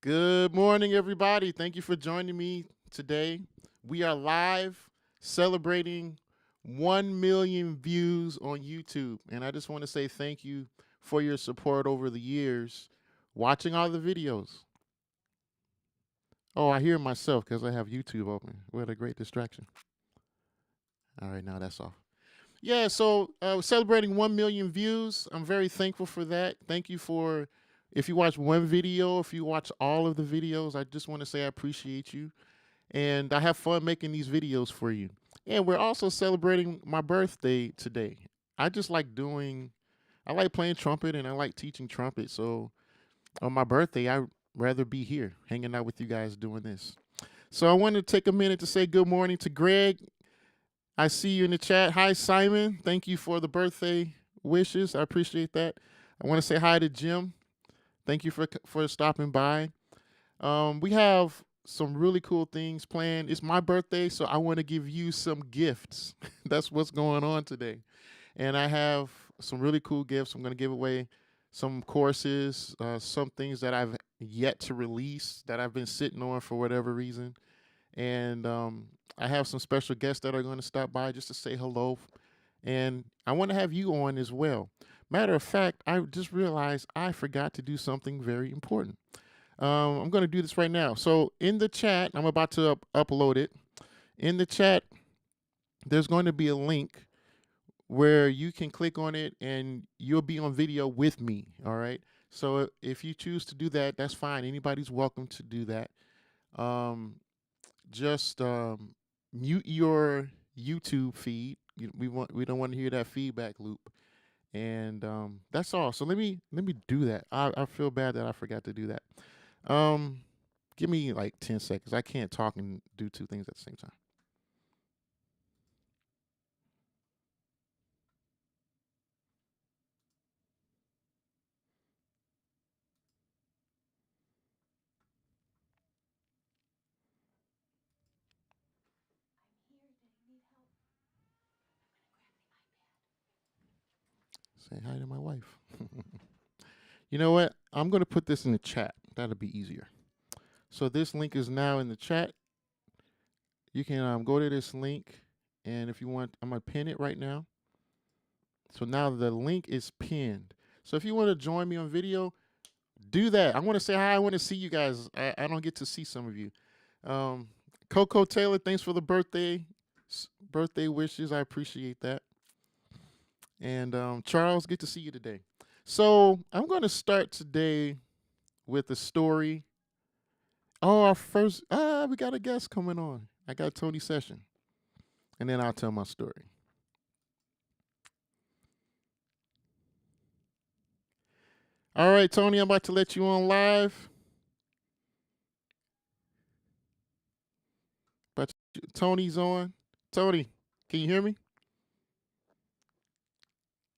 Good morning, everybody. Thank you for joining me today. We are live celebrating 1 million views on YouTube. And I just want to say thank you for your support over the years, watching all the videos. Oh, I hear myself because I have YouTube open. What a great distraction. All right, now that's off. Yeah, so celebrating 1 million views. I'm very thankful for that. Thank you for, if you watch one video, if you watch all of the videos, I just want to say I appreciate you. And I have fun making these videos for you. And we're also celebrating my birthday today. I just like I like playing trumpet and I like teaching trumpet. So on my birthday, I'd rather be here hanging out with you guys doing this. So I wanted to take a minute to say good morning to Greg. I see you in the chat. Hi, Simon. Thank you for the birthday wishes. I appreciate that. I want to say hi to Jim. Thank you for stopping by. We have some really cool things planned. It's my birthday, so I want to give you some gifts. That's what's going on today. And I have some really cool gifts. I'm going to give away some courses, some things that I've yet to release that I've been sitting on for whatever reason. And I have some special guests that are going to stop by just to say hello. And I want to have you on as well. Matter of fact, I just realized I forgot to do something very important. I'm going to do this right now. So in the chat, I'm about to upload it. In the chat, there's going to be a link where you can click on it and you'll be on video with me. All right. So if you choose to do that, that's fine. Anybody's welcome to do that. Just mute your YouTube feed. We don't want to hear that feedback loop. And that's all. So let me do that. I feel bad that I forgot to do that. Um, Give me like 10 seconds. I can't talk and do two things at the same time. Say hi to my wife. You know what? I'm going to put this in the chat. That'll be easier. So this link is now in the chat. You can go to this link, and if you want, I'm going to pin it right now. So now the link is pinned. So if you want to join me on video, do that. I want to say hi. I want to see you guys. I don't get to see some of you. Coco Taylor, thanks for the birthday wishes. I appreciate that. And Charles, good to see you today. So I'm going to start today with a story. Oh, our first, we got a guest coming on. I got Tony Session. And then I'll tell my story. All right, Tony, I'm about to let you on live. But Tony's on. Tony, can you hear me?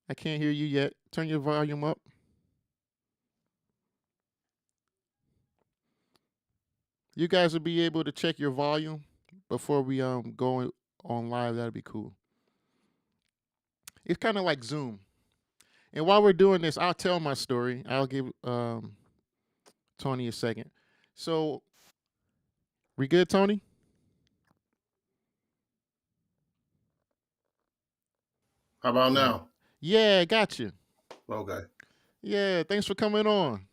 I can't hear you yet. Turn your volume up. You guys will be able to check your volume before we go on live. That'd be cool. It's kind of like Zoom. And while we're doing this, I'll tell my story. I'll give Tony a second. So, we good, Tony? How about now? Yeah, got you. Okay. Yeah, thanks for coming on.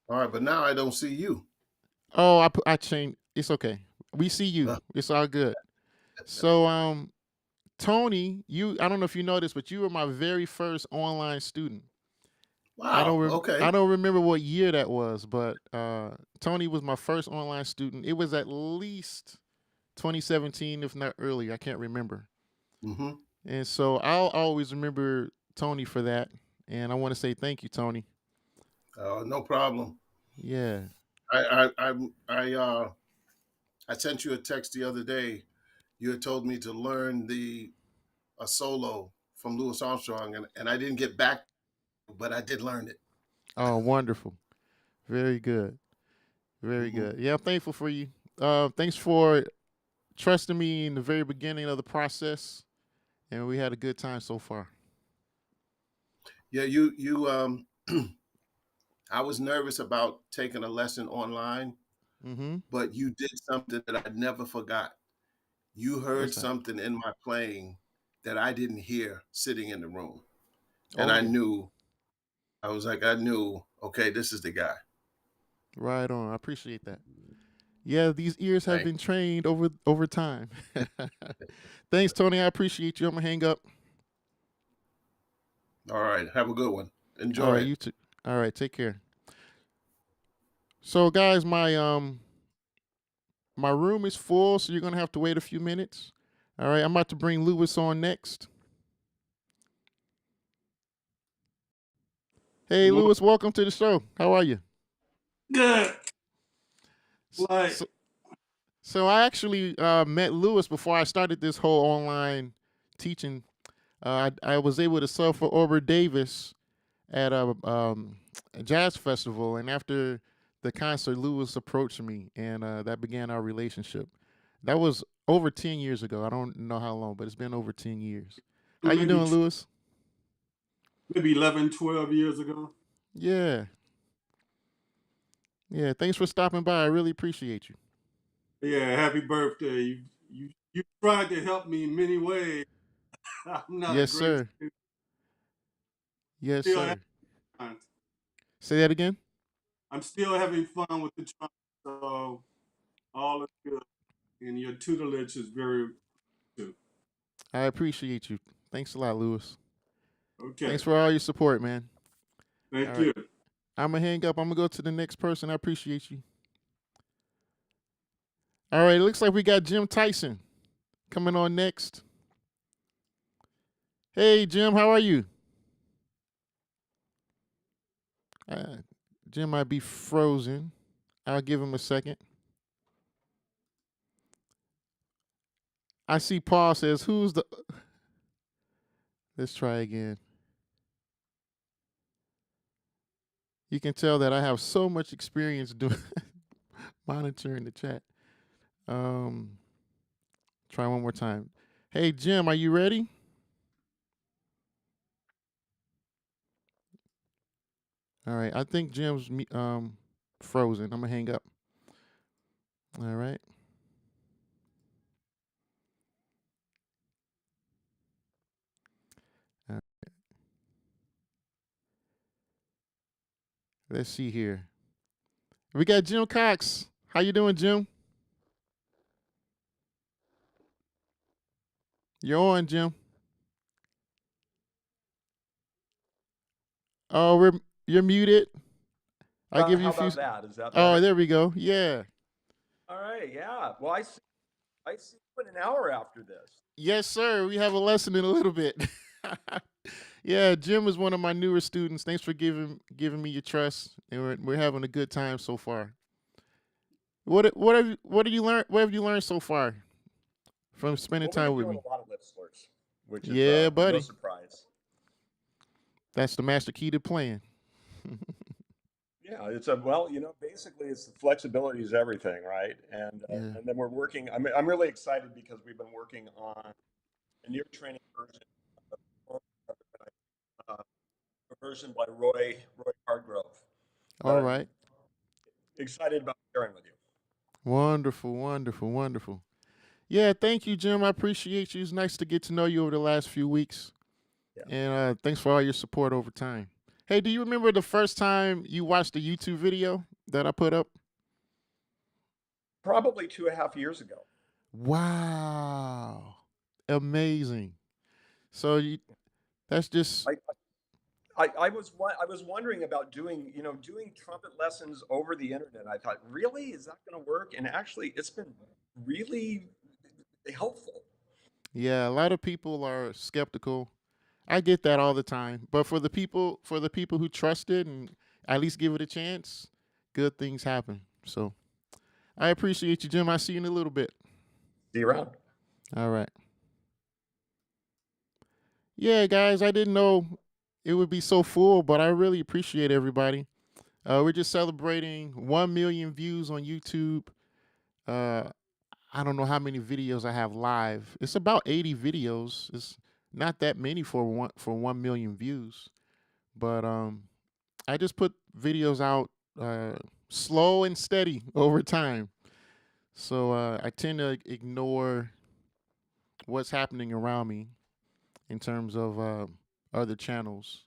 All right, but now I don't see you. Oh, I changed. It's okay. We see you. It's all good. So, Tony, I don't know if you know this, but you were my very first online student. Wow. Okay. I don't remember what year that was, but Tony was my first online student. It was at least 2017, if not earlier. I can't remember. Mm-hmm. And so I'll always remember Tony for that. And I want to say thank you, Tony. No problem. Yeah. I sent you a text the other day. You had told me to learn a solo from Louis Armstrong, and I didn't get back, but I did learn it. Oh, wonderful. Very good. Very Mm-hmm. good. Yeah, I'm thankful for you. Thanks for trusting me in the very beginning of the process. And we had a good time so far. Yeah, I was nervous about taking a lesson online Mm-hmm. but you did something that I never forgot. You heard What's that? something in my playing that I didn't hear sitting in the room. And Oh, I knew, okay, this is the guy. right on. I appreciate that. Yeah, these ears have Thank been trained over time. Thanks, Tony. I appreciate you. I'm gonna hang up. you. All right. Have a good one. All Enjoy right, it. you too. All right, take care. So, guys, my room is full, so you're gonna have to wait a few minutes. All right, I'm about to bring Lewis on next. Hey, Good Lewis, welcome to the show. How are you? Good. Like, So, so I actually met Lewis before I started this whole online teaching. I was able to sell for Orbert Davis at a jazz festival, and after the concert, Lewis approached me, and that began our relationship. That was over 10 years ago. I don't know how long, but it's been over 10 years. How you maybe doing, Lewis? maybe 11, 12 years ago. Yeah, yeah. Thanks for stopping by. I really appreciate you. Yeah, happy birthday. You tried to help me in many ways. I'm not a Yes, great sir. student. Yes, Still having sir. fun. Say that again. I'm still having fun with the trumpet. So all is good. And your tutelage is very good. I appreciate you. Thanks a lot, Lewis. Okay. Thanks for all your support, man. All Thank right. you. I'm gonna hang up. I'm gonna go to the next person. I appreciate you. All right. It looks like we got Jim Tyson coming on next. Hey, Jim. How are you? Uh, Jim might be frozen. I'll give him a second. I see Paul says, "Who's the?" Let's try again. You can tell that I have so much experience doing monitoring the chat. Um, Try one more time. Hey, Jim, are you ready? All right. I think Jim's frozen. I'm gonna hang up. All right. Uh, let's see here. We got Jim Cox. How you doing, Jim? You're on, Jim. Oh, you're muted. I give you How a few. about that? Is that Oh, better? there we go. Yeah. All right, yeah. Well, I see you in an hour after this. Yes, sir. We have a lesson in a little bit. Yeah, Jim is one of my newer students. Thanks for giving me your trust, and we're having a good time so far. What have you learned? What have you learned so far from spending Well, we've time been with doing me? a lot of lip slurs, which is Yeah, no buddy. surprise. That's the master key to playing. Yeah, it's a well, basically it's the flexibility is everything, right? Yeah. And then we're working. I'm really excited because we've been working on a near training version of a version by Roy Hardgrove that All I'm right. excited about sharing with you. Wonderful, wonderful, wonderful. Yeah, thank you, Jim. I appreciate you. It's nice to get to know you over the last few weeks. Yeah. And thanks for all your support over time. Hey, do you remember the first time you watched a YouTube video that I put up? Probably 2.5 years ago. Wow. Amazing. So that's just, I, I was wondering about doing trumpet lessons over the internet. I thought, really, is that going to work? And actually, it's been really helpful. yeah, a lot of people are skeptical. I get that all the time. But for the people who trust it and at least give it a chance, good things happen. So I appreciate you, Jim. I'll see you in a little bit. See you around. All right. Yeah, guys, I didn't know it would be so full, but I really appreciate everybody. We're just celebrating 1 million views on YouTube. Uh, I don't know how many videos I have live. It's about 80 videos. It's not that many for 1 million views, but I just put videos out slow and steady over time. So I tend to ignore what's happening around me in terms of other channels,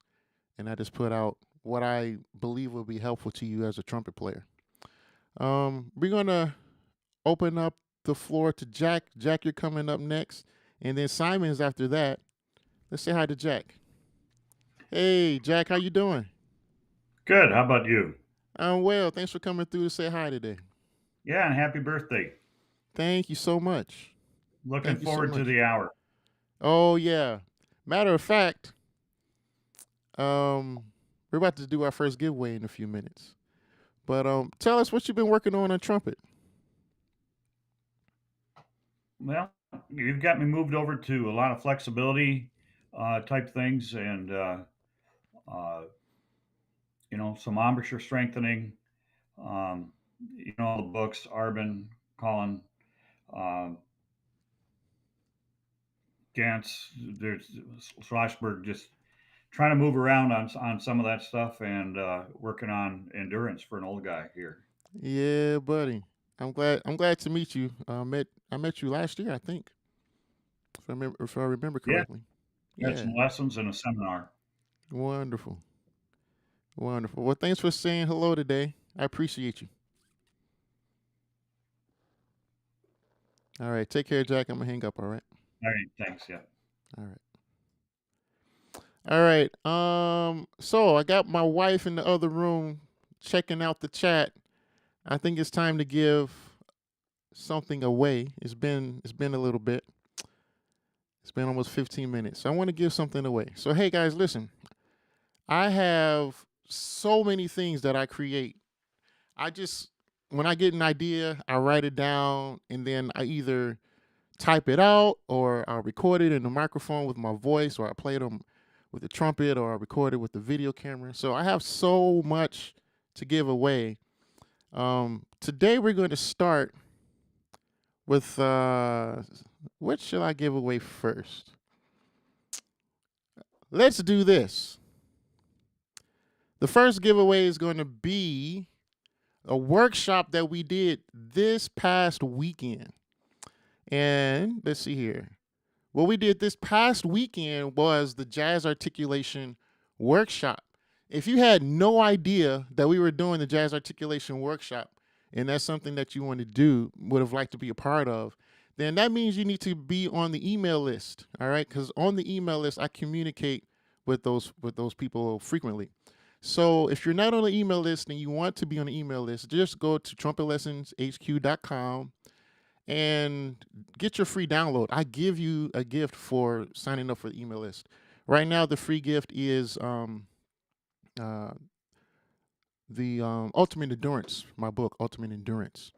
and I just put out what I believe will be helpful to you as a trumpet player. We're gonna open up the floor to Jack. Jack, you're coming up next, and then Simon's after that. Let's say hi to Jack. Hey, Jack, how you doing? Good. How about you? I'm well. Thanks for coming through to say hi today. Yeah, and happy birthday. Thank you so much. Looking Thank you so forward to much. the hour. Oh yeah. Matter of fact, we're about to do our first giveaway in a few minutes. But tell us what you've been working on trumpet. Well, you've got me moved over to a lot of flexibility type things and, some embouchure strengthening. Um, the books, Arbin, Colin, um, Gantz, there's Schlossberg, just trying to move around on some of that stuff and working on endurance for an old guy here. Yeah, buddy. I'm glad to meet you. I met you last year, I think, if I remember Yeah, correctly. had Yeah. some lessons and a seminar. Wonderful. Wonderful. Well, thanks for saying hello today. I appreciate you. All right. Take care, Jack. I'm gonna hang up, all right? All right, thanks. Yeah. All right. All right. So I got my wife in the other room checking out the chat. I think it's time to give something away. It's been a little bit. It's been almost 15 minutes. So I want to give something away. So hey guys, listen. I have so many things that I create. I just when I get an idea, I write it down and then I either type it out or I'll record it in the microphone with my voice or I play it with the trumpet or I record it with the video camera. So I have so much to give away. Today we're going to start with what shall I give away first? Let's do this. The first giveaway is going to be a workshop that we did this past weekend. And let's see here. What we did this past weekend was the jazz articulation workshop. If you had no idea that we were doing the jazz articulation workshop, and that's something that you want to do, would have liked to be a part of, then that means you need to be on the email list. All right, because on the email list, I communicate with those people frequently. So if you're not on the email list and you want to be on the email list, just go to trumpetlessonshq.com and get your free download. I give you a gift for signing up for the email list. Right now, the free gift is the Ultimate Endurance, my book, Ultimate Endurance.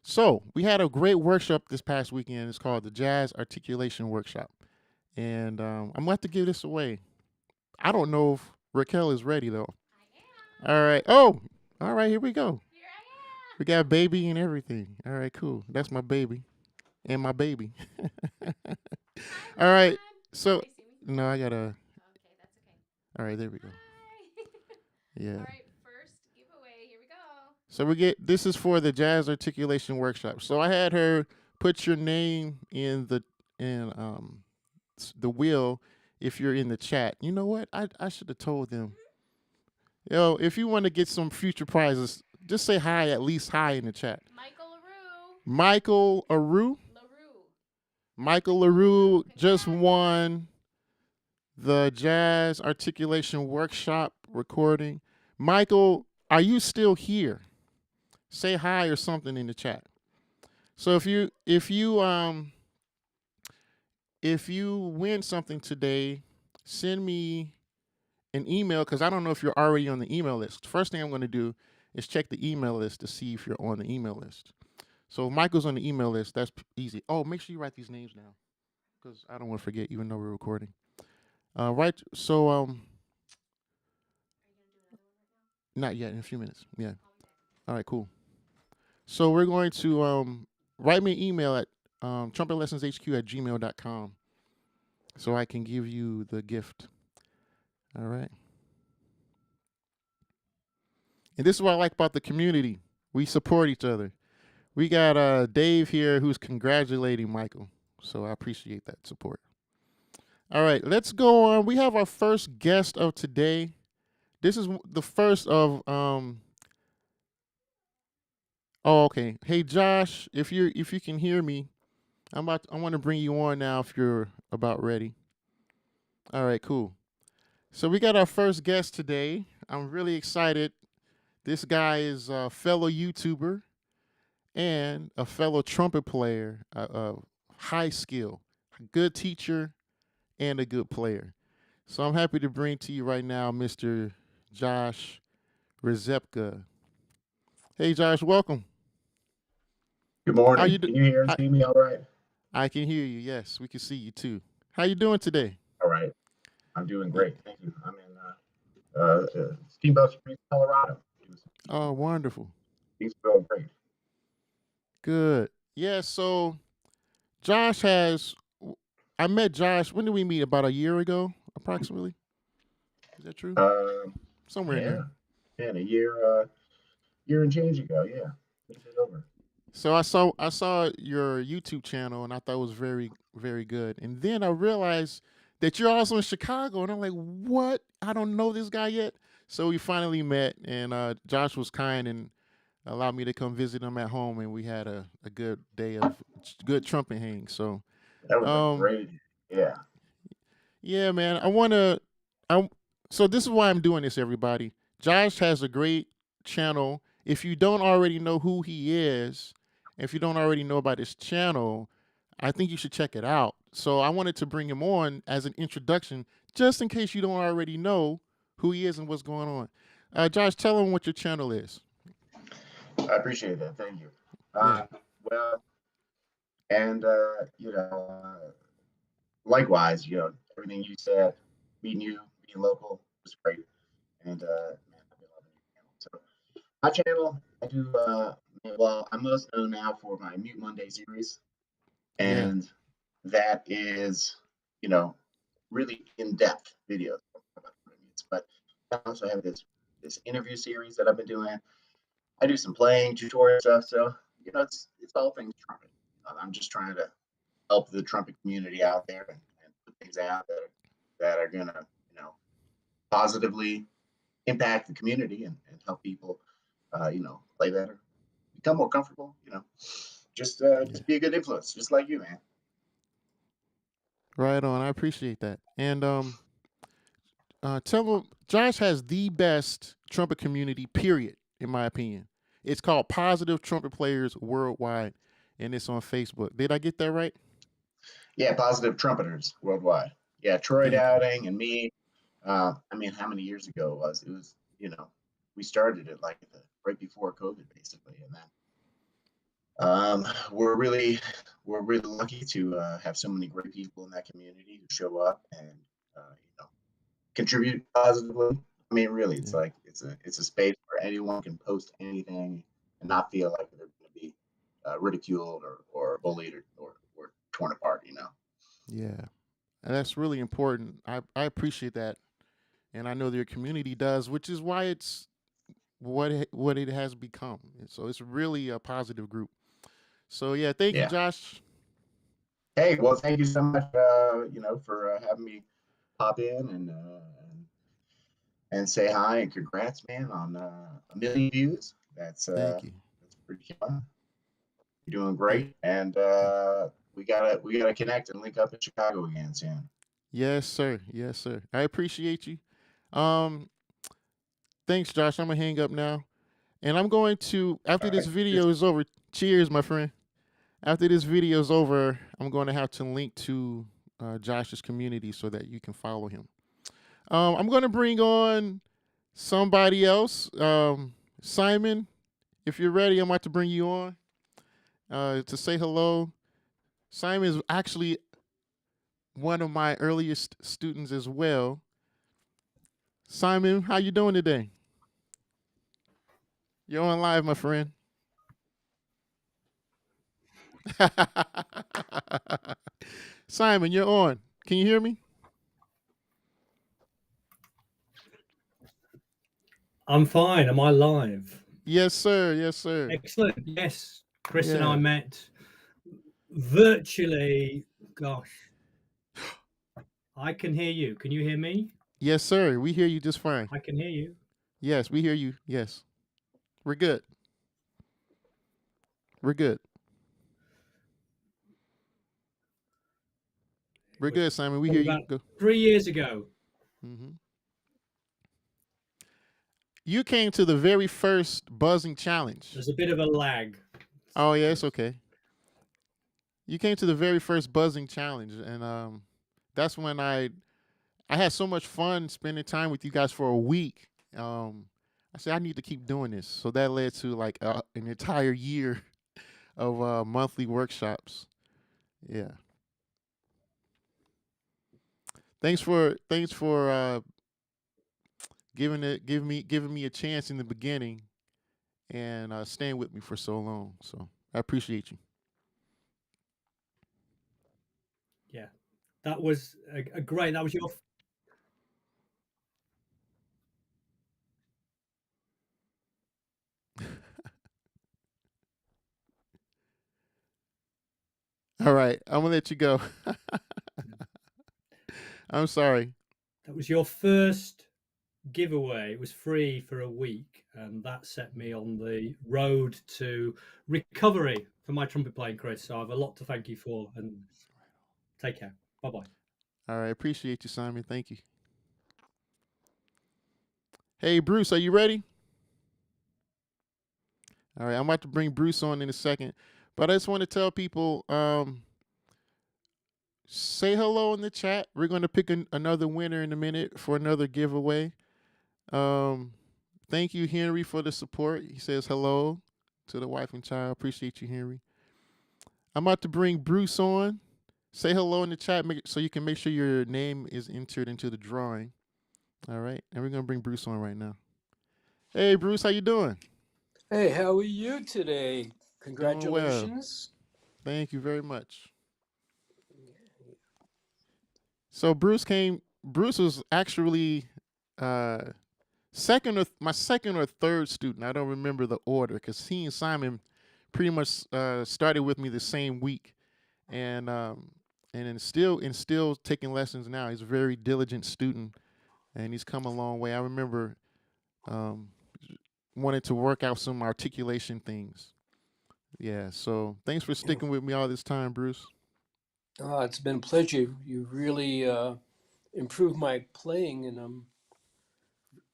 So we had a great workshop this past weekend. It's called the Jazz Articulation Workshop. And I'm going to have to give this away. I don't know if Raquel is ready, though. I am. All right. Oh, all right. Here we go. Here I am. We got baby and everything. All right, cool. That's my baby. And my baby. All right. So, no, I got to. Okay, that's okay. All right, there we go. Yeah. All right, first giveaway. Here we go. So this is for the jazz articulation workshop. So I had her put your name in the wheel if you're in the chat. You know what? I should have told them. Yo, if you want to get some future prizes, just say hi, at least hi in the chat. Michael LaRue. Michael LaRue just won the Jazz Articulation Workshop recording. Michael, are you still here? Say hi or something in the chat. So if you win something today, send me an email because I don't know if you're already on the email list. First thing I'm going to do is check the email list to see if you're on the email list. So if Michael's on the email list, that's easy. Oh, make sure you write these names down because I don't want to forget, even though we're recording. Right. So not yet. In a few minutes. Yeah. All right. Cool. So we're going to write me an email at trumpetlessonshq@gmail.com so I can give you the gift. All right. And this is what I like about the community. We support each other. We got Dave here who's congratulating Michael. So I appreciate that support. All right, let's go on. We have our first guest of today. This is the first of oh, okay. Hey Josh, if you can hear me, I want to bring you on now if you're about ready. All right, cool. So we got our first guest today. I'm really excited. This guy is a fellow YouTuber and a fellow trumpet player, high skill, a good teacher, and a good player. So I'm happy to bring to you right now Mr. Josh Rzepka. Hey Josh, welcome. Good How morning. you do? Can you hear and Hi, see me all right? I can hear you. Yes, we can see you too. How you doing today? All right. I'm doing Y- great. Thank you. I'm in Steamboat Springs, Colorado. Oh, wonderful. Things are going great. Good. Yeah. So Josh has. I met Josh. When did we meet? About a year ago, approximately. Is that true? Um, Somewhere in yeah, there. a year and change ago. Yeah, a little bit over. So I saw your YouTube channel and I thought it was very very good. And then I realized that you're also in Chicago, and I'm like, what? I don't know this guy yet. So we finally met, and Josh was kind and allowed me to come visit him at home, and we had a good day of good trumpet hang. So That was a um, great. Yeah, yeah, man. I want to. I so this is why I'm doing this, everybody. Josh has a great channel. If you don't already know who he is, if you don't already know about his channel, I think you should check it out. So I wanted to bring him on as an introduction, just in case you don't already know who he is and what's going on. Josh, tell him what your channel is. I appreciate that. Thank you. Yeah, Well, and likewise, everything you said, meeting you, being local was great, and man, I've been loving your channel. So my channel, I do. Well, I'm most known now for my Mute Monday series, yeah, and that is, you know, really in-depth videos about mutes. But I also have this interview series that I've been doing. I do some playing tutorial stuff, so it's all things trumpet. I'm just trying to help the trumpet community out there and put things out that are gonna positively impact the community and help people play better, become more comfortable. yeah. Just be a good influence, just like you, man. Right on. I appreciate that. And tell him Josh has the best trumpet community, period, in my opinion. It's called Positive Trumpet Players Worldwide, and it's on Facebook. Did I get that right? Yeah, positive trumpeters worldwide. Yeah, Troy Thank you. Dowding and me. I mean, how many years ago it was? It was, we started it like right before COVID, basically, and then we're really lucky to have so many great people in that community who show up and contribute positively. I mean, really, it's Yeah. like it's a space where anyone can post anything and not feel like they're going to be ridiculed or bullied or torn apart. Yeah. And that's really important. I appreciate that. And I know their community does, which is why it's what it has become. And so it's really a positive group. So yeah, thank you, Yeah. Josh. Hey, well, thank you so much, for having me pop in and say hi and congrats, man, on 1 million views. Thank you. That's pretty fun. You're doing Thank, great, and thank you. we gotta connect and link up in Chicago again soon. Yes, sir. Yes, sir. I appreciate you. Um, thanks, Josh. I'm gonna hang up now. And I'm going to, after All this right. video is over, cheers, my friend. After this video is over, I'm going to have to link to Josh's community so that you can follow him. I'm going to bring on somebody else. Simon, if you're ready, I'm about to bring you on to say hello. Simon is actually one of my earliest students as well. Simon, how you doing today? You're on live, my friend. Simon, you're on. Can you hear me? I'm fine. Am I live? Yes, sir. Yes, sir. Excellent. Yes, Chris and I Yeah. met virtually. Gosh, I can hear you. Can you hear me? Yes, sir. We hear you just fine. I can hear you. Yes, we hear you. Yes. We're good. We're good. We're It was good, Simon. We hear probably you. about Go. 3 years ago. Hmm. You came to the very first buzzing challenge. There's a bit of a lag. Oh, yeah, it's okay. You came to the very first buzzing challenge, and that's when I had so much fun spending time with you guys for a week. I said I need to keep doing this, so that led to like an entire year of monthly workshops. Yeah. Thanks for giving me a chance in the beginning and staying with me for so long. So I appreciate you. Yeah, that was a great. That was your. All right, I'm gonna let you go. I'm sorry. That was your first giveaway. It was free for a week, and that set me on the road to recovery for my trumpet playing, Chris. So I have a lot to thank you for, and take care. Bye bye. All right, appreciate you, Simon. Thank you. Hey, Bruce, are you ready? All right, I'm about to bring Bruce on in a second, but I just want to tell people, say hello in the chat. We're going to pick another winner in a minute for another giveaway. Thank you, Henry, for the support. He says hello to the wife and child. Appreciate you, Henry. I'm about to bring Bruce on. Say hello in the chat so you can make sure your name is entered into the drawing. All right, and we're going to bring Bruce on right now. Hey, Bruce, how you doing? Hey, how are you today? Doing well. Congratulations. Thank you very much. So Bruce was actually my second or third student. I don't remember the order because he and Simon pretty much started with me the same week, and still taking lessons now. He's a very diligent student, and he's come a long way. I remember wanted to work out some articulation things. Yeah, so thanks for sticking with me all this time, Bruce. It's been a pleasure. You really improved my playing, and I'm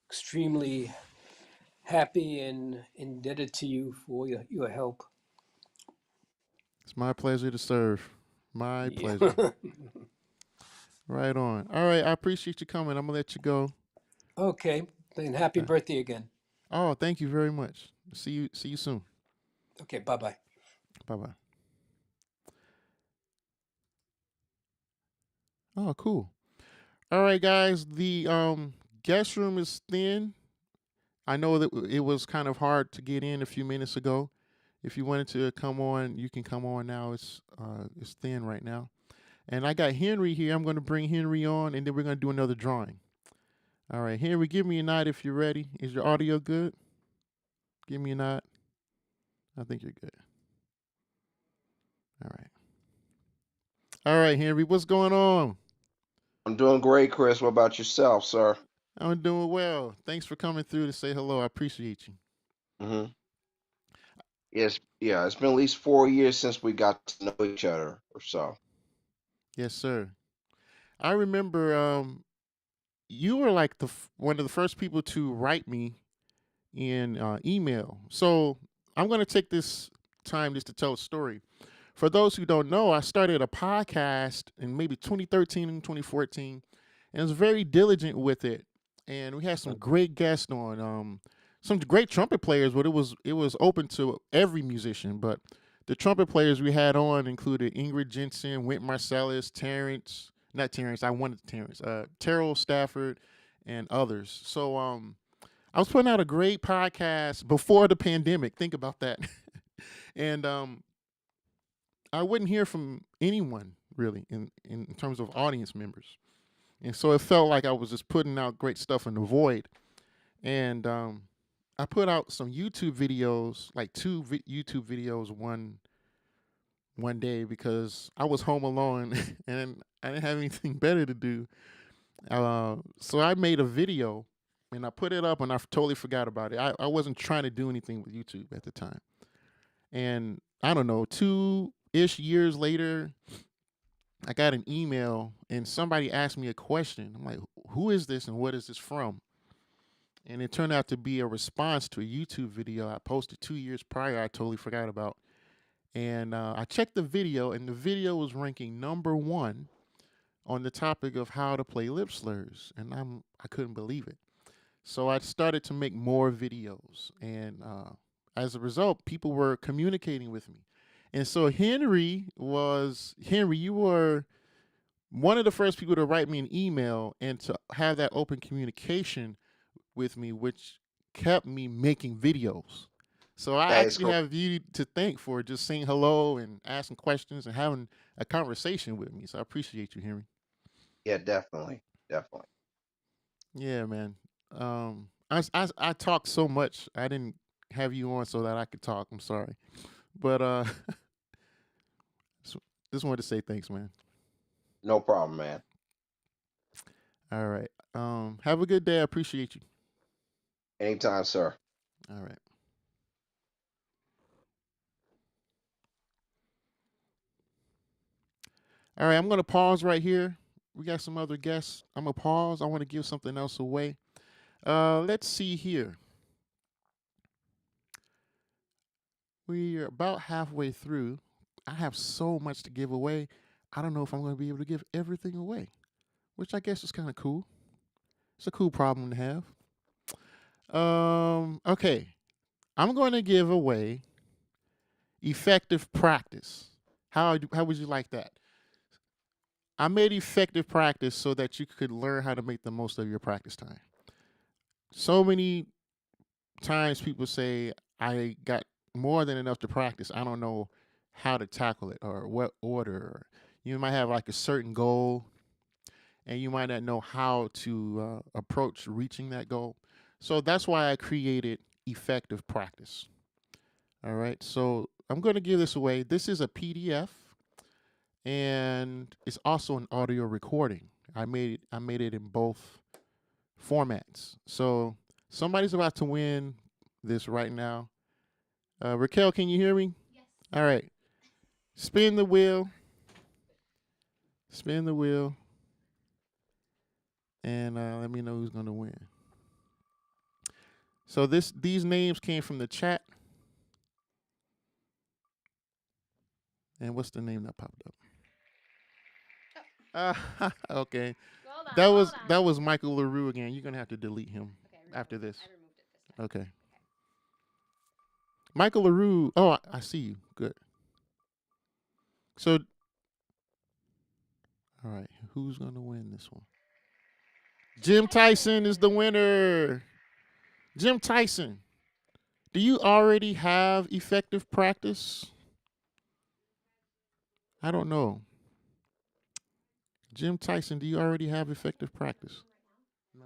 extremely happy and indebted to you for your help. It's my pleasure to serve. My Yeah. pleasure. Right on. All right, I appreciate you coming. I'm gonna let you go. Okay, and happy birthday again. Oh, thank you very much. See you soon. Okay, bye-bye. Bye-bye. Oh, cool. All right, guys. The guest room is thin. I know that it was kind of hard to get in a few minutes ago. If you wanted to come on, you can come on now. It's thin right now. And I got Henry here. I'm going to bring Henry on, and then we're going to do another drawing. All right, Henry, give me a nod if you're ready. Is your audio good? Give me a nod. I think you're good. All right. All right, Henry, what's going on? I'm doing great, Chris. What about yourself, sir? I'm doing well. Thanks for coming through to say hello. I appreciate you. Mm-hmm. Yes, yeah. It's been at least 4 years since we got to know each other, or so. Yes, sir. I remember you were like one of the first people to write me in email. So I'm going to take this time just to tell a story. For those who don't know, I started a podcast in maybe 2013 and 2014, and I was very diligent with it. And we had some great guests on, some great trumpet players, but it was open to every musician. But the trumpet players we had on included Ingrid Jensen, Wint Marsalis, Terrell Stafford, and others. So I was putting out a great podcast before the pandemic. Think about that. And I wouldn't hear from anyone really in terms of audience members. And so it felt like I was just putting out great stuff in the void. And I put out some YouTube videos, like YouTube videos one day because I was home alone and I didn't have anything better to do. So I made a video and I put it up and I totally forgot about it. I wasn't trying to do anything with YouTube at the time. And I don't know, 2-ish years later, I got an email and somebody asked me a question. I'm like, who is this and what is this from? And it turned out to be a response to a YouTube video I posted 2 years prior. I totally forgot about. And I checked the video, and the video was ranking #1 on the topic of how to play lip slurs, and I couldn't believe it. So I started to make more videos, and as a result, people were communicating with me. And so Henry, you were one of the first people to write me an email and to have that open communication with me, which kept me making videos. So I That is actually correct. have you to thank for just saying hello and asking questions and having a conversation with me. So I appreciate you, Henry. Yeah, definitely, definitely. Yeah, man. I talk so much. I didn't have you on so that I could talk. I'm sorry, but just wanted to say thanks, man. No problem, man. All right. Have a good day. I appreciate you. Anytime, sir. All right. All right. I'm gonna pause right here. We got some other guests. I'm gonna pause. I want to give something else away. Let's see here. We're about halfway through. I have so much to give away. I don't know if I'm going to be able to give everything away, which I guess is kind of cool. It's a cool problem to have. Okay. I'm going to give away effective practice. How would you like that? I made effective practice so that you could learn how to make the most of your practice time. So many times people say, I got more than enough to practice. I don't know how to tackle it or what order. Or you might have like a certain goal and you might not know how to approach reaching that goal. So that's why I created effective practice. All right. So I'm going to give this away. This is a PDF and it's also an audio recording. I made it in both formats. So somebody's about to win this right now. Raquel, can you hear me? Yes. All right. Spin the wheel. Spin the wheel. And let me know who's going to win. So these names came from the chat. And what's the name that popped up? Okay. Hold on. That was Michael LaRue again. You're going to have to delete him Okay, after this. I removed it this time. Okay. Michael LaRue. Oh, I see you. Good. So, all right. Who's going to win this one? Jim Tyson is the winner. Jim Tyson, do you already have effective practice? I don't know. Jim Tyson, do you already have effective practice? No.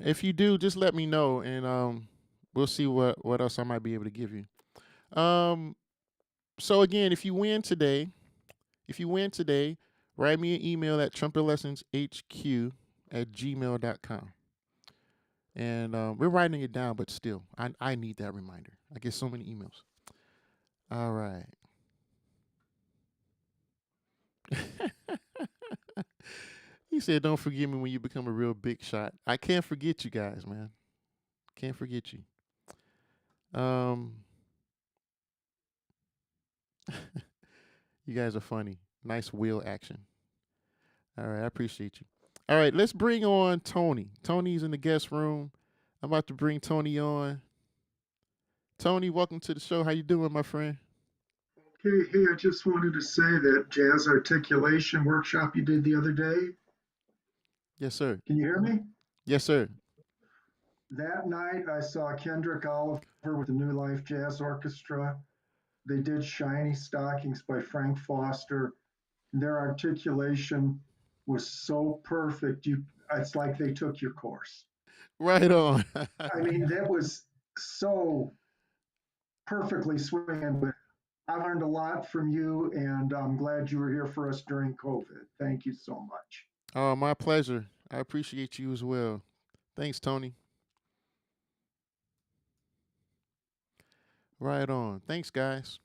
If you do, just let me know, and we'll see what else I might be able to give you. So again, if you win today, write me an email at trumpetlessonshq@gmail.com. And we're writing it down, but still, I need that reminder. I get so many emails. All right. He said, "Don't forget me when you become a real big shot." I can't forget you guys, man. Can't forget you. You guys are funny. Nice wheel action. All right, I appreciate you. All right, let's bring on Tony. Tony's in the guest room. I'm about to bring Tony on. Tony, welcome to the show. How you doing, my friend? Hey, I just wanted to say that jazz articulation workshop you did the other day. Yes, sir. Can you hear me? Yes, sir. That night I saw Kendrick Oliver with the New Life Jazz Orchestra. They did Shiny Stockings by Frank Foster. Their articulation was so perfect. It's like they took your course. Right on. I mean, that was so perfectly swinging. But I learned a lot from you, and I'm glad you were here for us during COVID. Thank you so much. Oh, my pleasure. I appreciate you as well. Thanks, Tony. Right on. Thanks, guys.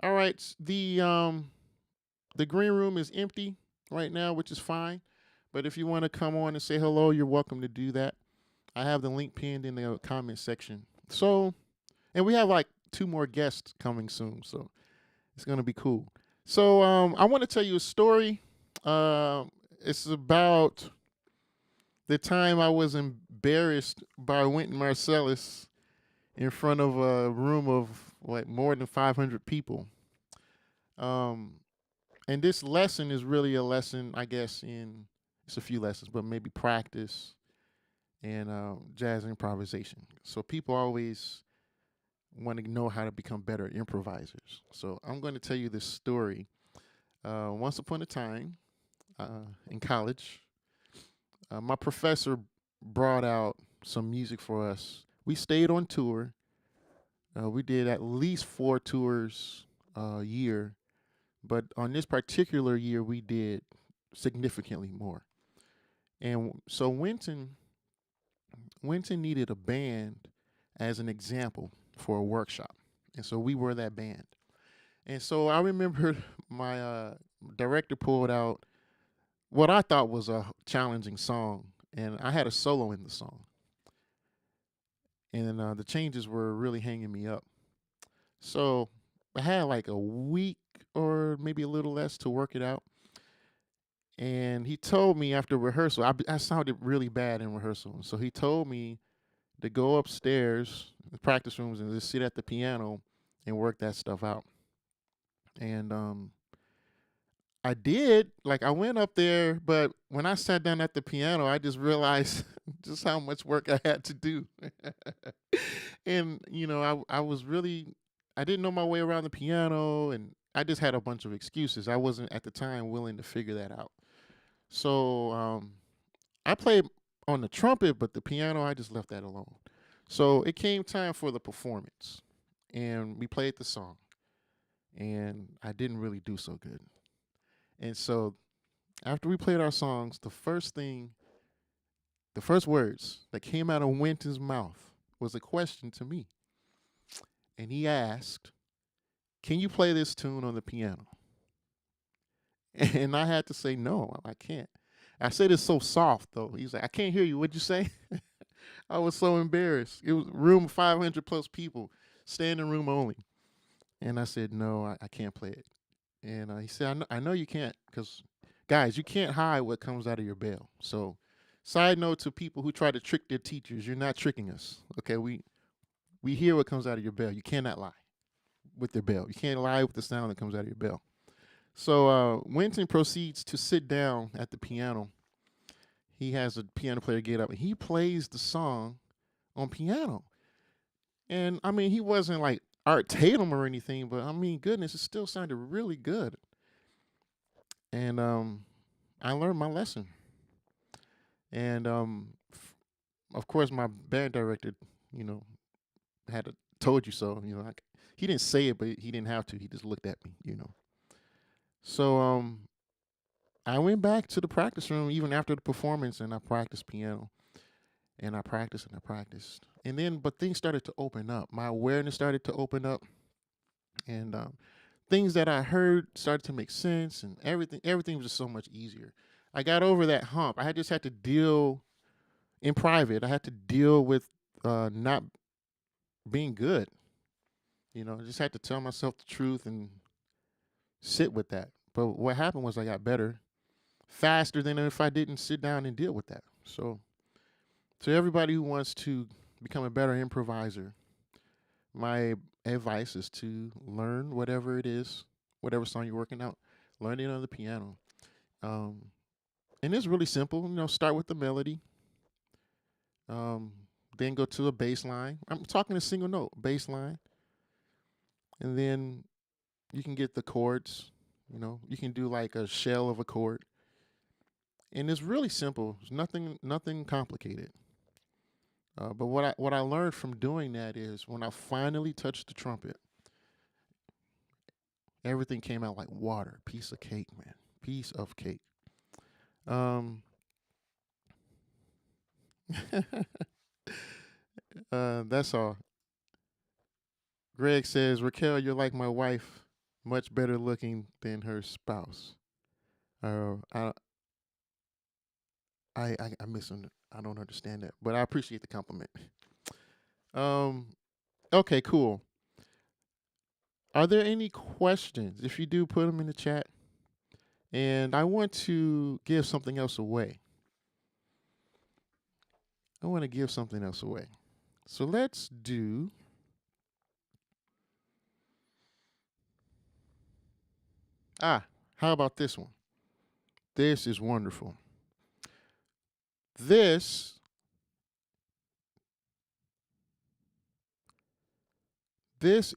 All right. The green room is empty right now, which is fine. But if you want to come on and say hello, you're welcome to do that. I have the link pinned in the comment section. So, and we have like 2 more guests coming soon, so it's gonna be cool. So, I want to tell you a story. It's about the time I was embarrassed by Wynton Marsalis in front of a room of like more than 500 people. Um, and this lesson is really a lesson, I guess, in it's a few lessons, but maybe practice and jazz improvisation. So people always want to know how to become better improvisers. So I'm going to tell you this story. Once upon a time in college, my professor brought out some music for us. We stayed on tour. We did at least 4 tours a year, but on this particular year, we did significantly more. And so Winton needed a band as an example for a workshop, and so we were that band. And so I remember my director pulled out what I thought was a challenging song, and I had a solo in the song, and the changes were really hanging me up. So I had like a week or maybe a little less to work it out. And he told me after rehearsal, I sounded really bad in rehearsal. So he told me to go upstairs, the practice rooms, and just sit at the piano and work that stuff out. And I did. Like I went up there, but when I sat down at the piano, I just realized just how much work I had to do. And I was really I didn't know my way around the piano, and I just had a bunch of excuses. I wasn't at the time willing to figure that out. So I played on the trumpet, but the piano I just left that alone. So it came time for the performance, and we played the song, and I didn't really do so good. And so after we played our songs, the first words that came out of Winton's mouth was a question to me. And he asked, "Can you play this tune on the piano?" And I had to say, "No, I can't." I said it's so soft, though. He's like, "I can't hear you. What'd you say?" I was so embarrassed. It was room 500 plus people, standing room only. And I said, "No, I can't play it." And he said, I know you can't, because, guys, you can't hide what comes out of your bell. So, side note to people who try to trick their teachers, you're not tricking us. Okay, we hear what comes out of your bell. You cannot lie with their bell. You can't lie with the sound that comes out of your bell. So Winton proceeds to sit down at the piano. He has a piano player get up, and he plays the song on piano. And I mean, he wasn't like Art Tatum or anything, but I mean, goodness, it still sounded really good. And I learned my lesson. And of course, my band director, you know, had a told you so. Like, he didn't say it, but he didn't have to. He just looked at me. So I went back to the practice room even after the performance, and I practiced piano, and I practiced and I practiced, and then but things started to open up. My awareness started to open up, and things that I heard started to make sense, and everything was just so much easier. I got over that hump. I just had to deal in private. I had to deal with not being good. I just had to tell myself the truth and sit with that. But what happened was I got better faster than if I didn't sit down and deal with that. So, to everybody who wants to become a better improviser, my advice is to learn whatever it is, whatever song you're working out, learn it on the piano. Um, and it's really simple. Start with the melody, um, then go to a bass line. I'm talking a single note, bass line, and then you can get the chords. You can do like a shell of a chord, and it's really simple. It's nothing complicated. But what I learned from doing that is when I finally touched the trumpet, everything came out like water. Piece of cake, man. Piece of cake. That's all. Greg says, Raquel, you're like my wife, much better looking than her spouse. Uh, I I I don't understand that, but I appreciate the compliment. Um, okay, cool. Are there any questions? If you do, put them in the chat. And I want to give something else away. I want to give something else away. So let's do. How about this one? This is wonderful. This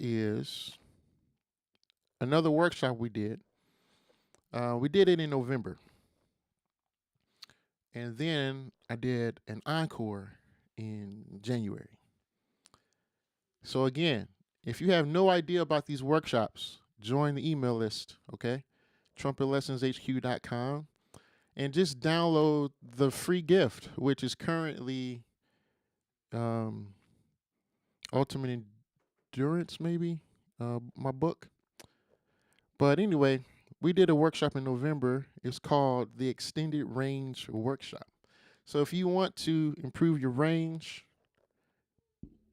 is another workshop we did. We did it in November. And then I did an encore in January. So again, if you have no idea about these workshops, join the email list, okay? TrumpetLessonsHQ.com, and just download the free gift, which is currently Ultimate Endurance, maybe, my book. But anyway, we did a workshop in November. It's called the Extended Range Workshop. So if you want to improve your range,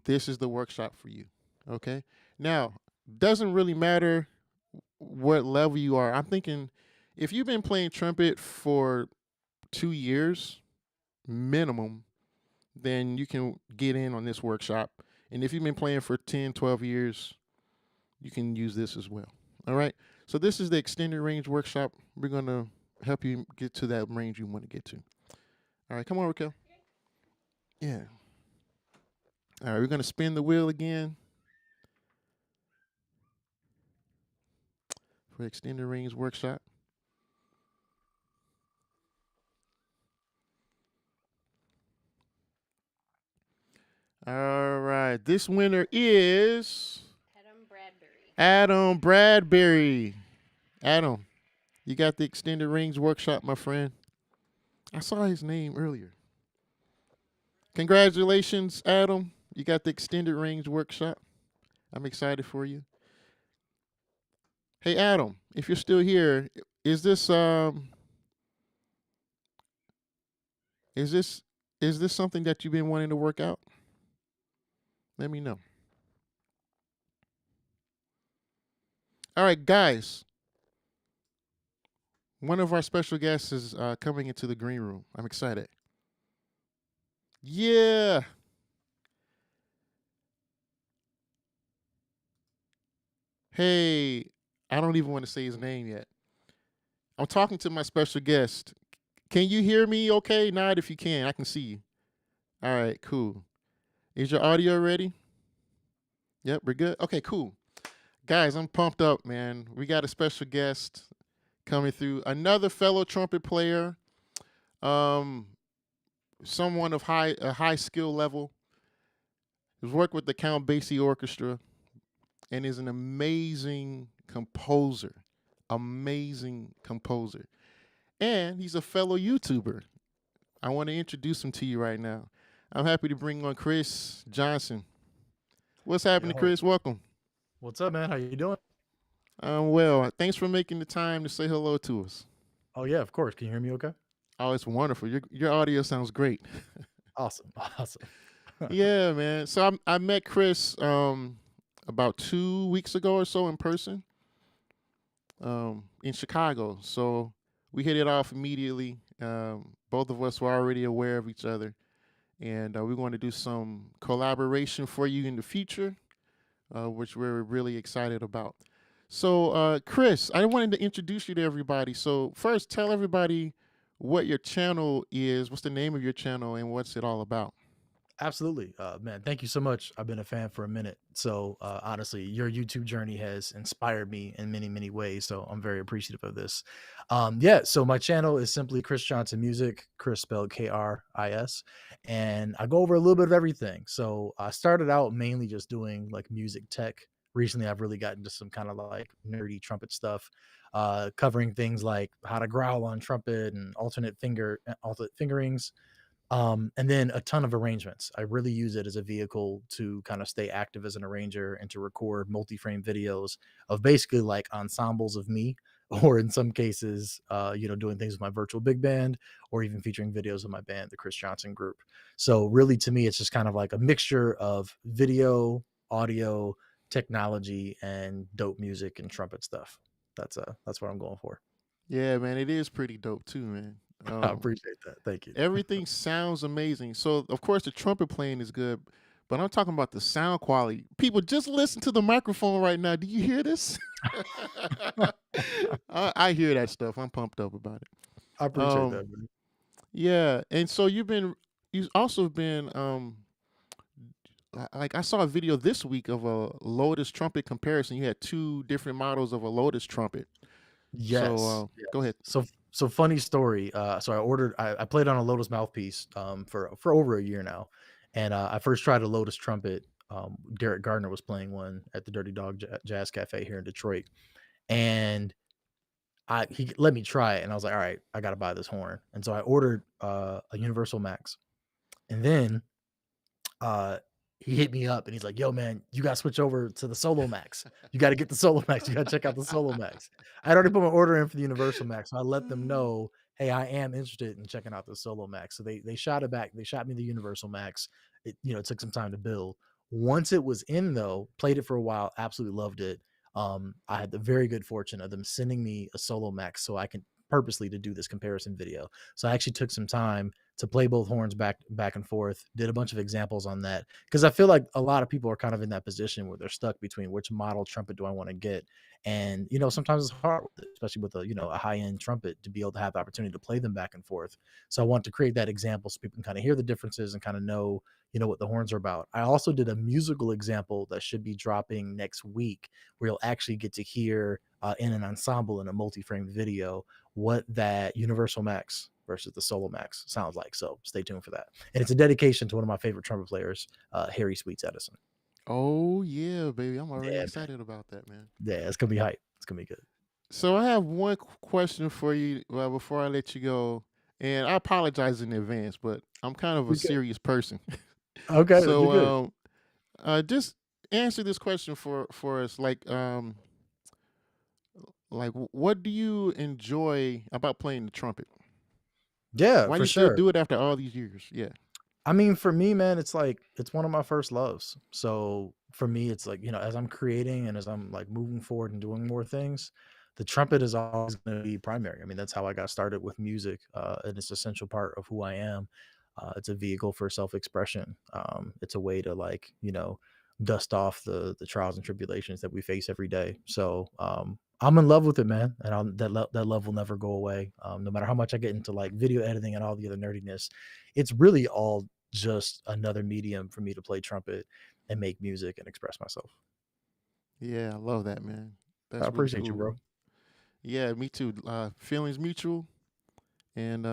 this is the workshop for you. Okay. Now, doesn't really matter what level you are. I'm thinking if you've been playing trumpet for 2 years minimum, then you can get in on this workshop. And if you've been playing for 10, 12 years, you can use this as well. All right. So this is the extended range workshop. We're going to help you get to that range you want to get to. All right. Come on, Raquel. Yeah. All right. We're going to spin the wheel again for extended range workshop. All right. This winner is Adam Bradbury. Adam, you got the extended range workshop, my friend. I saw his name earlier. Congratulations, Adam. You got the extended range workshop. I'm excited for you. Hey, Adam, if you're still here, is this something that you've been wanting to work out? Let me know. All right, guys. One of our special guests is coming into the green room. I'm excited. Yeah. Hey, I don't even want to say his name yet. I'm talking to my special guest. Can you hear me okay? Nod if you can. I can see you. All right, cool. Is your audio ready? Yep, we're good. Okay, cool. Guys, I'm pumped up, man. We got a special guest coming through. Another fellow trumpet player. Someone of a high skill level. He's worked with the Count Basie Orchestra and is an amazing composer. Amazing composer. And he's a fellow YouTuber. I want to introduce him to you right now. I'm happy to bring on Chris Johnson. What's happening, Chris? Welcome. What's up, man? How you doing? Well, thanks for making the time to say hello to us. Oh yeah, of course. Can you hear me okay? Oh, it's wonderful. Your audio sounds great. Awesome. Yeah, man. So I met Chris about 2 weeks ago or so in person in Chicago. So we hit it off immediately. Both of us were already aware of each other. And we're going to do some collaboration for you in the future, which we're really excited about. So, Chris, I wanted to introduce you to everybody. So first, tell everybody what your channel is, what's the name of your channel, and what's it all about? Absolutely. Man, thank you so much. I've been a fan for a minute. So, honestly, your YouTube journey has inspired me in many, many ways. So, I'm very appreciative of this. Yeah. So, my channel is simply Chris Johnson Music, Chris spelled Kris. And I go over a little bit of everything. So, I started out mainly just doing like music tech. Recently, I've really gotten to some kind of like nerdy trumpet stuff, covering things like how to growl on trumpet and alternate fingerings, and then a ton of arrangements. I really use it as a vehicle to kind of stay active as an arranger and to record multi-frame videos of basically like ensembles of me, or in some cases, doing things with my virtual big band, or even featuring videos of my band, the Chris Johnson Group. So really, to me, it's just kind of like a mixture of video, audio, technology, and dope music and trumpet stuff. That's what I'm going for. Yeah, man, it is pretty dope too, man. I appreciate that. Thank you. Everything sounds amazing. So, of course, the trumpet playing is good, but I'm talking about the sound quality. People, just listen to the microphone right now. Do you hear this? I hear that stuff. I'm pumped up about it. I appreciate that, Um, man. yeah, and so you've also been like I saw a video this week of a Lotus trumpet comparison. You had two different models of a Lotus trumpet. So Yes, go yes. ahead. So funny story. So I played on a Lotus mouthpiece for over a year now, and I first tried a Lotus trumpet. Derek Gardner was playing one at the Dirty Dog Jazz Cafe here in Detroit, and he let me try it, and I was like, all right, I got to buy this horn, and so I ordered a Universal Max, and then uh he hit me up and he's like, yo man, you gotta switch over to the Solo Max. You gotta get the Solo Max. You gotta check out the Solo Max. I had already put my order in for the Universal Max. So I let them know, hey, I am interested in checking out the Solo Max. So they shot it back. They shot me the Universal Max. It took some time to build. Once it was in though, played it for a while, absolutely loved it. I had the very good fortune of them sending me a Solo Max so I can purposely to do this comparison video. So I actually took some time to play both horns back and forth, did a bunch of examples on that, because I feel like a lot of people are kind of in that position where they're stuck between which model trumpet do I want to get. And sometimes it's hard, especially with a high-end trumpet, to be able to have the opportunity to play them back and forth. So I want to create that example so people can kind of hear the differences and kind of know what the horns are about. I also did a musical example that should be dropping next week, where you'll actually get to hear in an ensemble in a multi-frame video what that Universal Max versus the Solo Max sounds like. So stay tuned for that. And it's a dedication to one of my favorite trumpet players, Harry Sweets Edison. Oh yeah, baby. I'm already Yeah, man. excited about that, man. Yeah, it's gonna be hype. It's gonna be good. So I have one question for you, well, before I let you go. And I apologize in advance, but I'm kind of a You're good. serious person. Okay, you're So good. just answer this question for us. What do you enjoy about playing the trumpet? Yeah, Why do for you still sure. do it after all these years? Yeah. I mean, for me, man, it's like it's one of my first loves. So for me, it's like, as I'm creating and as I'm like moving forward and doing more things, the trumpet is always going to be primary. I mean, that's how I got started with music, and it's an essential part of who I am. It's a vehicle for self-expression. It's a way to like, dust off the trials and tribulations that we face every day. So I'm in love with it, man, and that love will never go away. No matter how much I get into like video editing and all the other nerdiness, it's really all just another medium for me to play trumpet and make music and express myself. Yeah, I love that, man. I That's really appreciate you, cool. bro. Yeah, me too. Feelings mutual, and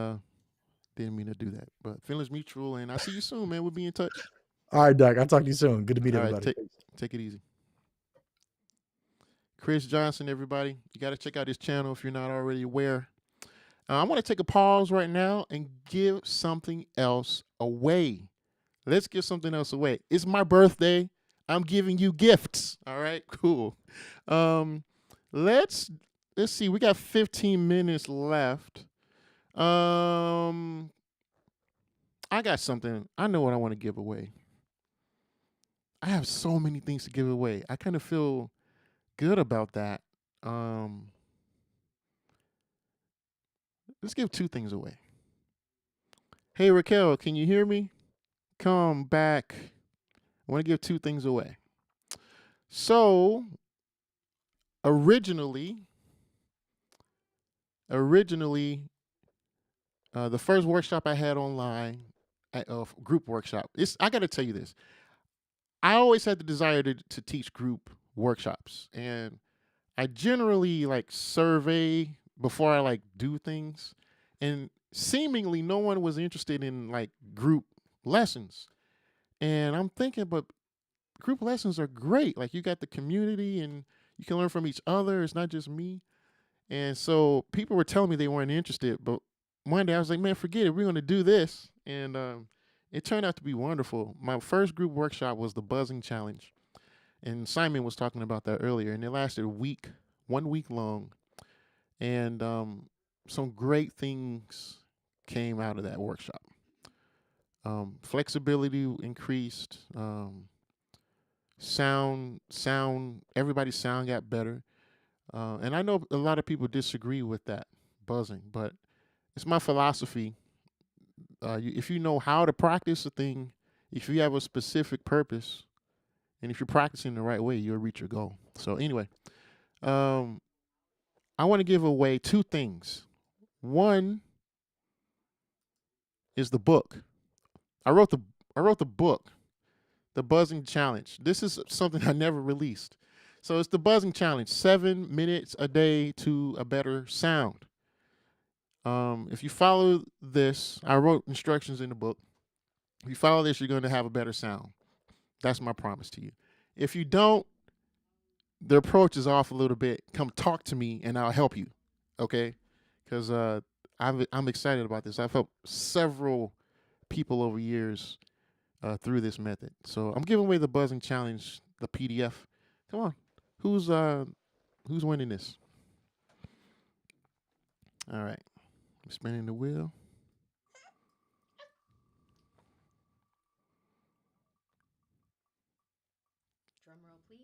didn't mean to do that, but feelings mutual. And I see you soon, man. We'll be in touch. All right, Doc. I'll talk to you soon. Good to meet All right, everybody. take it easy. Chris Johnson, everybody. You got to check out his channel if you're not already aware. I want to take a pause right now and give something else away. Let's give something else away. It's my birthday. I'm giving you gifts. All right, cool. Um, let's see. We got 15 minutes left. I got something. I know what I want to give away. I have so many things to give away. I kind of feel good about that. Um, let's give two things away. Hey Raquel, can you hear me? Come back. I want to give two things away. So originally, the first workshop I had online, group workshop. I got to tell you this. I always had the desire to teach group workshops, and I generally like survey before I like do things, and seemingly no one was interested in like group lessons. And I'm thinking, but group lessons are great. Like you got the community, and you can learn from each other. It's not just me. And so people were telling me they weren't interested, but one day I was like, man, forget it. We're going to do this. And it turned out to be wonderful. My first group workshop was the buzzing challenge. And Simon was talking about that earlier. And it lasted a week, 1 week long. And some great things came out of that workshop. Flexibility increased. Everybody's sound got better. And I know a lot of people disagree with that buzzing, but it's my philosophy. If you know how to practice a thing, if you have a specific purpose, and if you're practicing the right way, you'll reach your goal. So anyway, I want to give away 2 things. One is the book. I wrote the book, The Buzzing Challenge. This is something I never released. So it's the Buzzing Challenge, 7 minutes a day to a better sound. If you follow this, I wrote instructions in the book. If you follow this, you're going to have a better sound. That's my promise to you. If you don't, the approach is off a little bit. Come talk to me, and I'll help you. Okay? Because I'm excited about this. I've helped several people over years through this method. So I'm giving away the Buzzing Challenge, the PDF. Come on, who's winning this? All right, I'm spinning the wheel. Drum roll, please.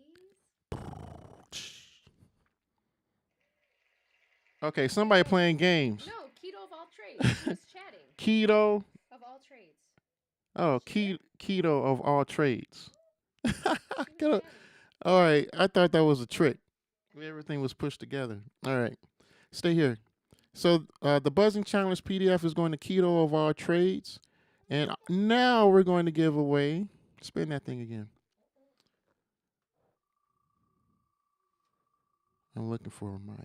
Okay, somebody playing games. No, keto of all trades. Who's chatting? Keto. Of all trades. Oh, keto of all trades. All right, I thought that was a trick. Everything was pushed together. All right, stay here. So the Buzzing Challenge PDF is going to keto of all trades. And now we're going to give away, spin that thing again. I'm looking for my,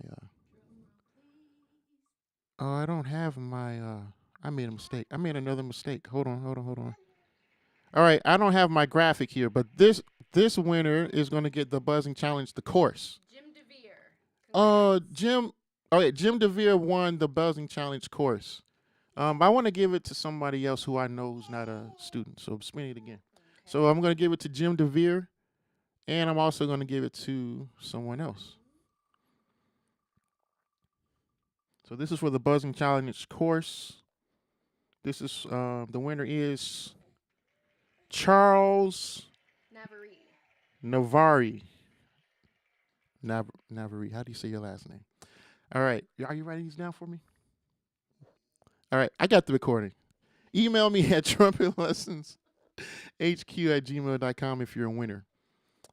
oh, I don't have my, I made a mistake. I made another mistake. Hold on. All right, I don't have my graphic here, but this winner is going to get the Buzzing Challenge, the course. Jim DeVere. Jim DeVere won the Buzzing Challenge course. I want to give it to somebody else who I know is not a student. So spin it again. Okay. So I'm going to give it to Jim DeVere, and I'm also going to give it to someone else. So this is for the Buzzing Challenge course. This is the winner is Charles Navari. Navari. How do you say your last name? All right. Are you writing these down for me? All right. I got the recording. Email me at trumpetlessonshq@gmail.com if you're a winner.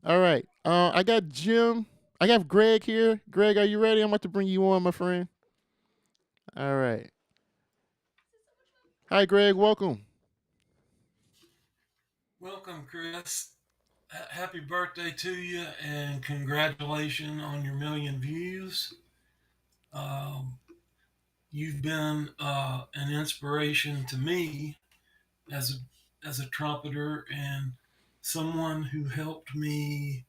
All right. I got Jim. I got Greg here. Greg, are you ready? I'm about to bring you on, my friend. All right. Hi, Greg. Welcome. Welcome, Chris. Happy birthday to you, and congratulations on your 1,000,000 views. You've been an inspiration to me as a trumpeter, and someone who helped me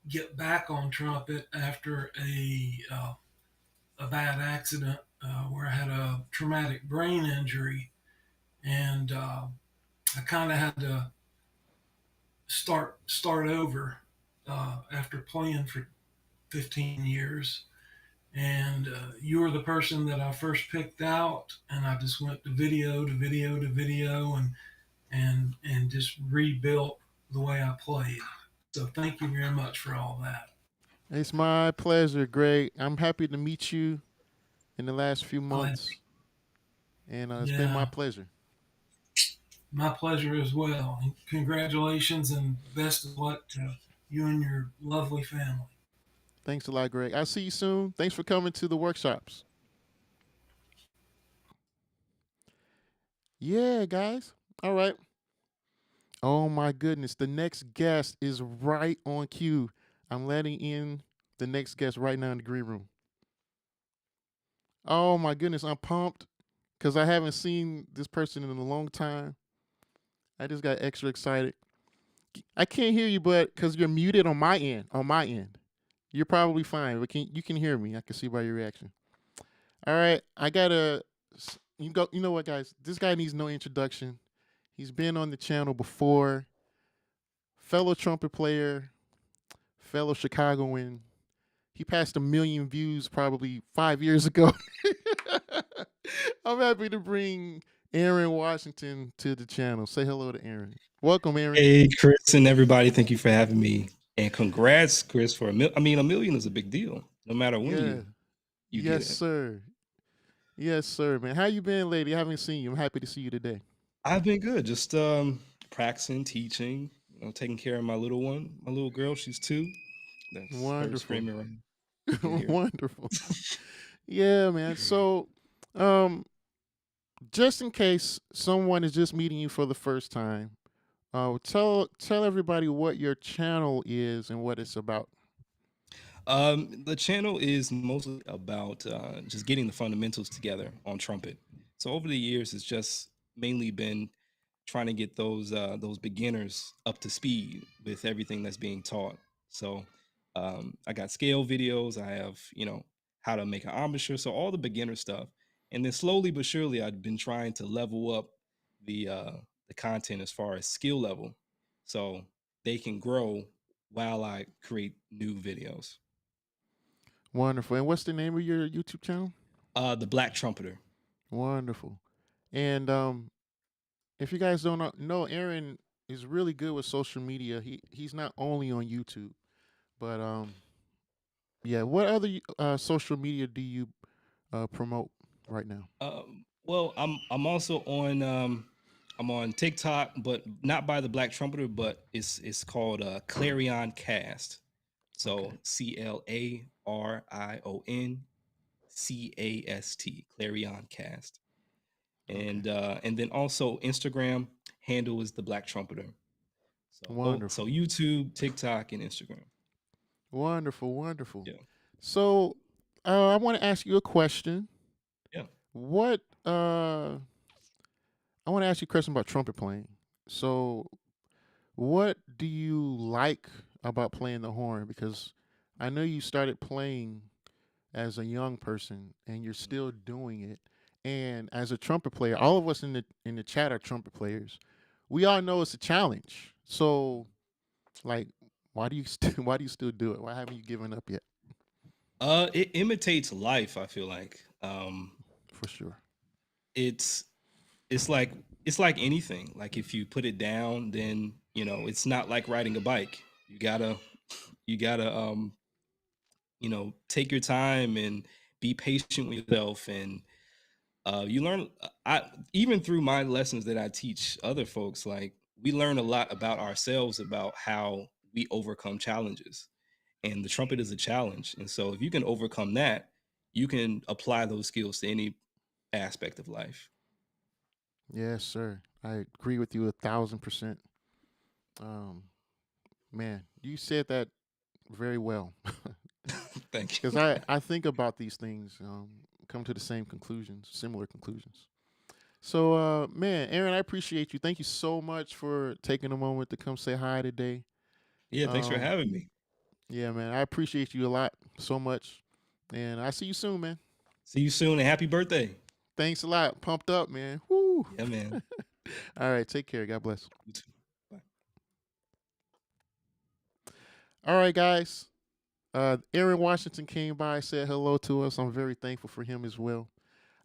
get back on trumpet after a bad accident where I had a traumatic brain injury, and I kind of had to start over after playing for 15 years. And you were the person that I first picked out, and I just went to video to video to video, and just rebuilt the way I played. So thank you very much for all that. It's my pleasure, Greg. I'm happy to meet you in the last few months, and it's been my pleasure. My pleasure as well. And congratulations and best of luck to you and your lovely family. Thanks a lot, Greg. I'll see you soon. Thanks for coming to the workshops. Yeah, guys. All right. Oh my goodness. The next guest is right on cue. I'm letting in the next guest right now in the green room. Oh my goodness. I'm pumped because I haven't seen this person in a long time. I just got extra excited. I can't hear you, but because you're muted on my end. On my end. You're probably fine, but you can hear me. I can see by your reaction. All right. I gotta you know what, guys? This guy needs no introduction. He's been on the channel before. Fellow trumpet player, fellow Chicagoan. He passed 1 million views probably 5 years ago. I'm happy to bring Aaron Washington to the channel. Say hello to Aaron. Welcome, Aaron. Hey, Chris and everybody. Thank you for having me. And congrats, Chris, for I mean, 1 million is a big deal, no matter when Yeah. you get Yes, it. sir. Yes, sir, man. How you been, lady? I haven't seen you. I'm happy to see you today. I've been good, just practicing, teaching, taking care of my little one, my little girl. She's 2. That's her Wonderful. screaming right now. You can hear. Wonderful. Yeah, man. So, um, just in case someone is just meeting you for the first time, tell everybody what your channel is and what it's about. The channel is mostly about just getting the fundamentals together on trumpet. So over the years, it's just mainly been trying to get those beginners up to speed with everything that's being taught. So I got scale videos. I have how to make an embouchure. So all the beginner stuff, and then slowly but surely, I've been trying to level up the content as far as skill level, so they can grow while I create new videos. Wonderful. And what's the name of your YouTube channel? The Black Trumpeter. Wonderful. And if you guys don't know, Aaron is really good with social media. He's not only on YouTube, but yeah. What other social media do you promote right now? Well, I'm also on I'm on TikTok, but not by the Black Trumpeter, but it's called Clarion Cast. So Okay. CLARION CAST, Clarion Cast. Okay. And then also Instagram handle is the Black Trumpeter. So Wonderful. YouTube, TikTok, and Instagram. Wonderful. Wonderful. Yeah. So, I want to ask you a question. Yeah. What I want to ask you a question about trumpet playing. So, what do you like about playing the horn? Because I know you started playing as a young person and you're still doing it. And as a trumpet player, all of us in the chat are trumpet players. We all know it's a challenge. So, like, why do you why do you still do it? Why haven't you given up yet? It imitates life, I feel like. For sure. It's it's like it's like anything. Like if you put it down, then it's not like riding a bike. You gotta take your time and be patient with yourself, and you learn. I even through my lessons that I teach other folks, like we learn a lot about ourselves, about how we overcome challenges. And the trumpet is a challenge, and so if you can overcome that, you can apply those skills to any aspect of life. Yes, sir. I agree with you 1,000%. Um, man, you said that very well. Thank Because you. I think about these things, come to the same conclusions, similar conclusions. So, man, Aaron, I appreciate you. Thank you so much for taking a moment to come say hi today. Yeah, thanks for Um, having me. yeah, man, I appreciate you a lot, so much. And I see you soon, man. See you soon, and happy birthday. Thanks a lot. Pumped up, man. Woo. Yeah, man. All right, take care. God bless. You too. Bye. All right, guys. Aaron Washington came by, said hello to us. I'm very thankful for him as well.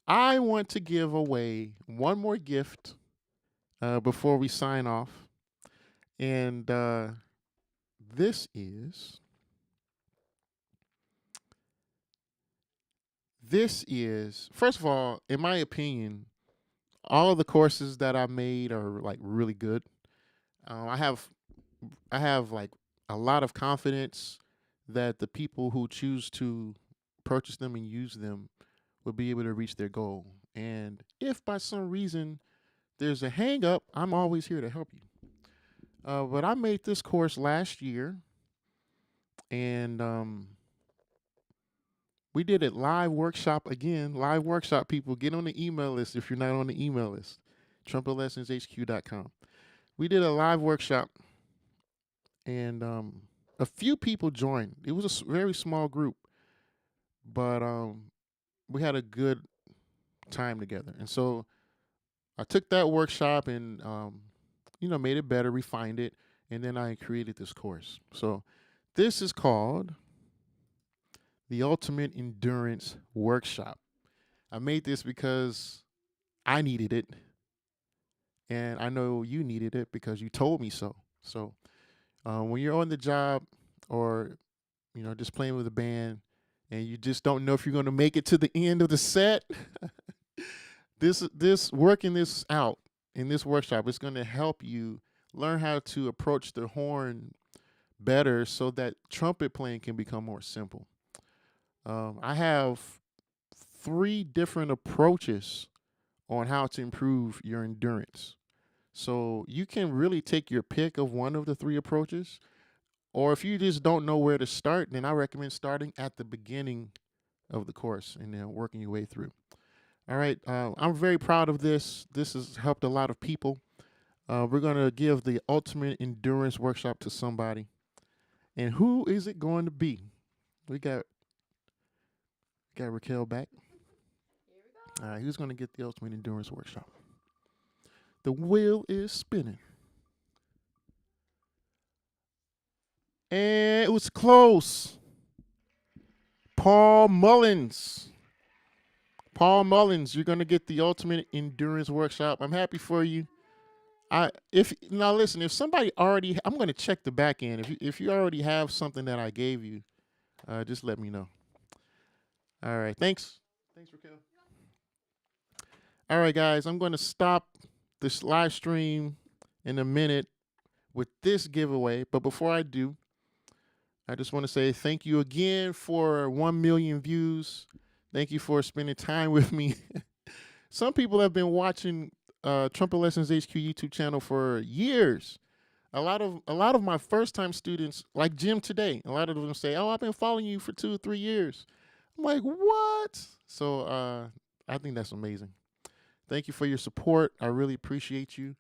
I want to give away one more gift before we sign off. And this is first of all, in my opinion, all of the courses that I made are like really good. I have like a lot of confidence that the people who choose to purchase them and use them will be able to reach their goal. And if by some reason there's a hang up, I'm always here to help you. But I made this course last year, and we did it live workshop again. Live workshop, people, get on the email list if you're not on the email list. TrumpetLessonsHQ.com. We did a live workshop, and a few people joined. It was a very small group, but we had a good time together. And so I took that workshop and made it better, refined it, and then I created this course. So this is called the Ultimate Endurance Workshop. I made this because I needed it, and I know you needed it because you told me so. So when you're on the job, or just playing with a band, and you just don't know if you're going to make it to the end of the set, this working this out in this workshop is going to help you learn how to approach the horn better, so that trumpet playing can become more simple. I have 3 different approaches on how to improve your endurance. So you can really take your pick of one of the 3 approaches, or if you just don't know where to start, then I recommend starting at the beginning of the course and then working your way through. All right, I'm very proud of this. This has helped a lot of people. We're going to give the Ultimate Endurance Workshop to somebody. And who is it going to be? We got Raquel back. All right, who's going to get the Ultimate Endurance Workshop? The wheel is spinning. And it was close. Paul Mullins. Paul Mullins, you're going to get the Ultimate Endurance Workshop. I'm happy for you. Listen, if somebody already, I'm going to check the back end. If you already have something that I gave you, just let me know. All right, thanks. Thanks, Raquel. All right, guys, I'm going to stop this live stream in a minute with this giveaway. But before I do, I just want to say thank you again for 1 million views. Thank you for spending time with me. Some people have been watching Trumpet Lessons HQ YouTube channel for years. A lot of my first time students, like Jim today, a lot of them say, "Oh, I've been following you for 2 or 3 years." I'm like, "What?" So I think that's amazing. Thank you for your support. I really appreciate you.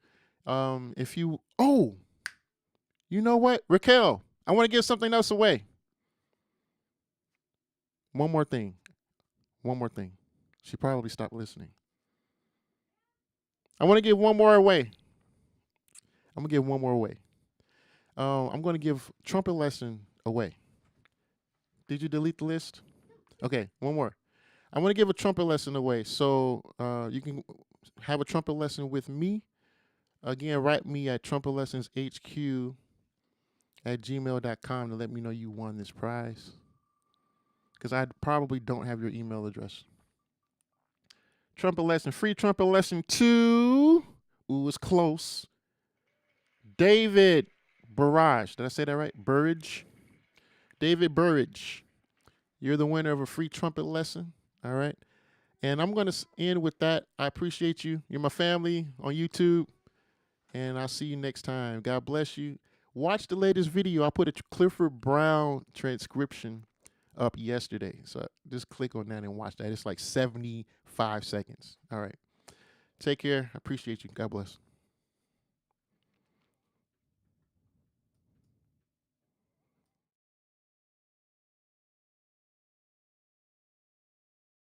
You know what, Raquel? I want to give something else away. One more thing. She probably stopped listening. I want to give one more away. I'm going to give trumpet lesson away. Did you delete the list? Okay, one more. I want to give a trumpet lesson away. So you can have a trumpet lesson with me. Again, write me at trumpetlessonshq@gmail.com to let me know you won this prize, because I probably don't have your email address. Trumpet lesson, free trumpet lesson 2. Ooh, it's close. David Burrage. Did I say that right? Burridge? David Burridge. You're the winner of a free trumpet lesson. All right. And I'm going to end with that. I appreciate you. You're my family on YouTube. And I'll see you next time. God bless you. Watch the latest video. I put a Clifford Brown transcription up yesterday. So just click on that and watch that. It's like 75 seconds. All right. Take care. I appreciate you. God bless.